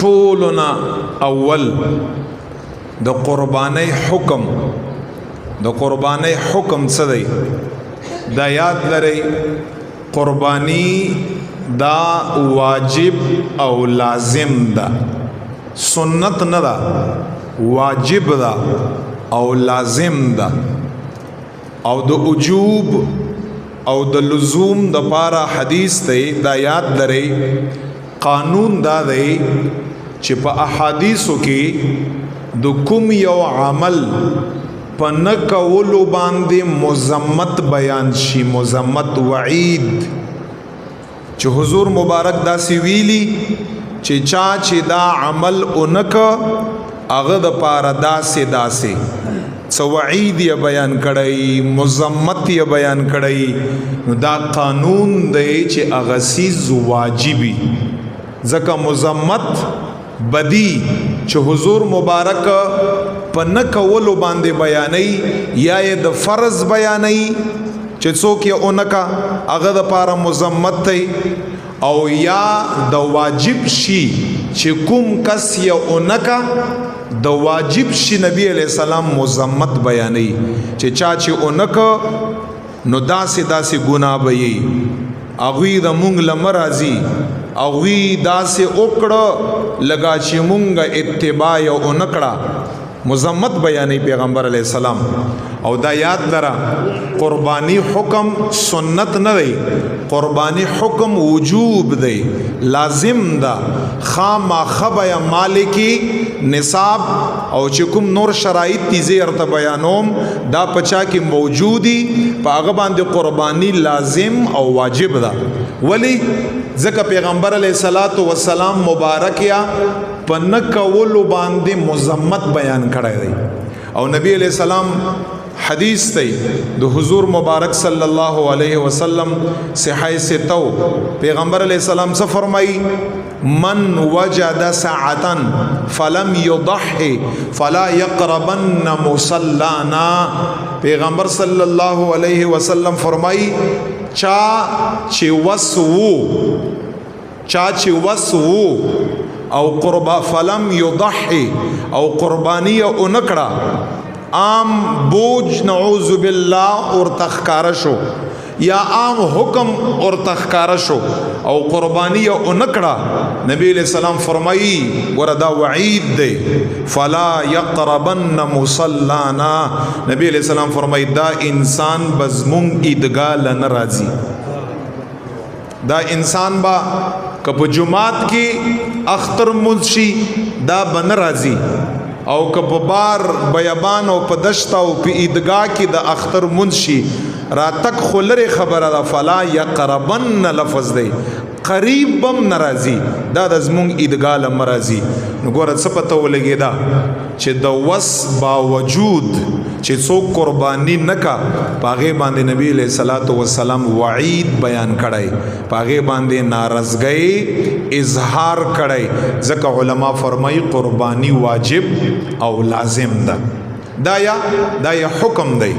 ټولنا اول د قربانی حکم څه دی دا یاد لرئ قربانی دا واجب او لازم دا سنت نه دا واجب دا او لازم دا او د وجوب او د لزوم د پاره حدیث دی دا یاد لرئ قانون دا دی چې په احادیثو کې د کوم یو عمل په نه کولو باندې مذمت بیان شي مذمت وعید چې حضور مبارک داسې ویلي چې چا چې دا عمل اونک هغه د پاره داسې سو وعید یې بیان کړی مذمت یې بیان کړی نو دا قانون دی چې هغه سیز واجبي ځکه مذمت بدی چې حضور مبارک په نه کولو باندې بیانې یا د فرض بیانې چې څوک یې اونکا هغه د پاره مذمت دی او یا د واجب شي چې کوم کس یې اونکا د واجب شي نبی علیہ السلام مذمت بیانې چې چا چې اونکا نو داسې ګناه به یې اغوی د مونږ لمرازي اغوی داسې وکړه لگا چې مونږ اتباع او نکړه مذمت بیانې پیغمبر علیہ السلام او دا یاد لره قربانی حکم سنت نه دی قربانی حکم وجوب دی لازم دا خامخبه مالکی نصاب او چې کوم نور شرایط تیزی ارته بیانوم دا پچا کې موجودی په هغه باندې قربانی لازم او واجب ده ولی ځکه پیغمبر علیہ الصلوۃ والسلام مبارک یا په نه کولو باندې مذمت بیان کړی دی او نبی علیہ السلام حدیث دی د حضور مبارک صلی الله علیه وسلم صحیح ستو پیغمبر علیہ السلام سے فرمائی من وجد ساعتا فلم يضحي فلا يقربن مصلانا پیغمبر صلی الله علیه وسلم فرمائی چا چې وسو او قربا فلم يضحي او قربانی اونکڑا عام بوج نعوذ بالله اور تخکار شو یا عام حکم اور تخکار شو او قربانی اونکڑا نبی علیہ السلام فرمائی وردا وعید دے فلا يقربن مصلانا نبی علیہ السلام فرمائی دا انسان بزمون عیدگاہ لنرازی دا انسان با کپ جماعت کی اختر منشی دا بن رازی او کپ بار بیابان او پدشت او پی عیدگاہ کی دا اختر منشی راتک خلر خبر دا فلا یقربن لفظ دے قریب بم نرازی دا دزمونگ عیدگاہ لمرازی نگورت سپتا ولگی دا چه دا وس باوجود چې څوک قربانی نکا پاغه باندې نبی علیہ الصلوۃ والسلام وعید بیان کړای پاغه باندې ناراضګۍ اظهار کړای ځکه علما فرمایي قربانی واجب او لازم ده دا یا حکم دی